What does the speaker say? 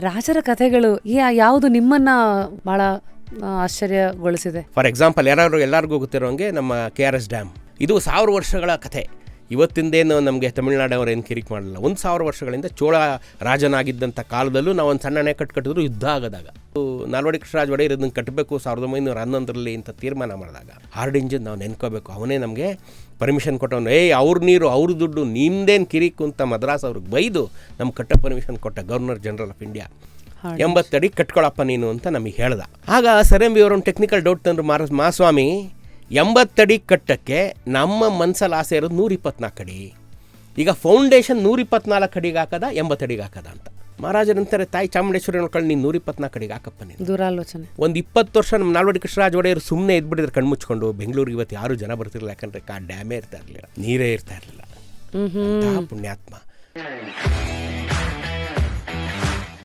ರಾಜರ ಕಥೆಗಳು ಯಾವುದು ನಿಮ್ಮನ್ನ ಬಹಳ ಆಶ್ಚರ್ಯಗೊಳಿಸಿದೆ? ಫಾರ್ ಎಕ್ಸಾಂಪಲ್ ಎಲ್ಲರಿಗೂ ಗೊತ್ತಿರೋಂಗೆ ನಮ್ಮ KRS ಡ್ಯಾಮ್, ಇದು 1000 ವರ್ಷಗಳ ಕಥೆ. ಇವತ್ತಿಂದೇನು ನಮಗೆ ತಮಿಳುನಾಡವರು ಏನು ಕಿರಿಕ್ ಮಾಡಲಿಲ್ಲ. 1000 ವರ್ಷಗಳಿಂದ ಚೋಳ ರಾಜನಾಗಿದ್ದಂಥ ಕಾಲದಲ್ಲೂ ನಾವು ಒಂದು ಸಣ್ಣ ಅಣೆಕಟ್ಟು ಕಟ್ಟಿದ್ರು ಯುದ್ಧ ಆಗೋದಾಗ ನಾಲ್ವಡಿ ಕೃಷ್ಣರಾಜ ಒಡೆಯರ್ ಇದನ್ನು ಕಟ್ಟಬೇಕು 1911ರಲ್ಲಿ ಅಂತ ತೀರ್ಮಾನ ಮಾಡಿದಾಗ ಹಾರ್ಡ್ ಇಂಜಿನ್ ನಾವು ನೆನ್ಕೋಬೇಕು. ಅವನೇ ನಮಗೆ ಪರ್ಮಿಷನ್ ಕೊಟ್ಟವನು. ಅವ್ರ ನೀರು ಅವ್ರ ದುಡ್ಡು ನಿಮ್ದೇನು ಕಿರಿಕು ಅಂತ ಮದ್ರಾಸ್ ಅವ್ರಿಗೆ ಬೈದು ನಮ್ಗೆ ಕಟ್ಟೋ ಪರ್ಮಿಷನ್ ಕೊಟ್ಟ ಗವರ್ನರ್ ಜನರಲ್ ಆಫ್ ಇಂಡಿಯಾ. 80 ಅಡಿ ಕಟ್ಕೊಳಪ್ಪ ನೀನು ಅಂತ ನಮಗೆ ಹೇಳ್ದ. ಆಗ ಸರಂಬಿ ಅವರೊಂದು ಟೆಕ್ನಿಕಲ್ ಡೌಟ್ ತಂದ್ರು, ಮಹಾಸ್ವಾಮಿ 80 ಅಡಿ ಕಟ್ಟಕ್ಕೆ ನಮ್ಮ ಮನ್ಸಲ್ಲಿ ಆಸೆ ಇರೋದು 124 ಅಡಿ. ಈಗ ಫೌಂಡೇಶನ್ 124 ಅಡಿಗೆ ಹಾಕದ 80 ಅಡಿಗೆ ಹಾಕದ ಅಂತ. ಮಹಾರಾಜರಂತಾರೆ, ತಾಯಿ ಚಾಮುಂಡೇಶ್ವರಿ ನೋಡ್ಕೊಂಡು ನೀನು 124 ಅಡಿಗೆ ಹಾಕಪ್ಪ ನೀನು. ದೂರಾಲೋಚನೆ. ಒಂದು 20 ವರ್ಷ ನಮ್ಮ ನಾಲ್ವಡಿ ಕೃಷ್ಣರಾಜ ಒಡೆಯರು ಸುಮ್ಮನೆ ಇದ್ಬಿಟ್ಟಿದ್ರೆ ಕಣ್ಮುಚ್ಕೊಂಡು ಬೆಂಗಳೂರಿಗೆ ಇವತ್ತು ಯಾರು ಜನ ಬರ್ತಿರಲಿಲ್ಲ. ಯಾಕಂದ್ರೆ ಡ್ಯಾಮೇ ಇರ್ತಾ ಇರಲಿಲ್ಲ, ನೀರೇ ಇರ್ತಾ ಇರಲಿಲ್ಲ. ಪುಣ್ಯಾತ್ಮ.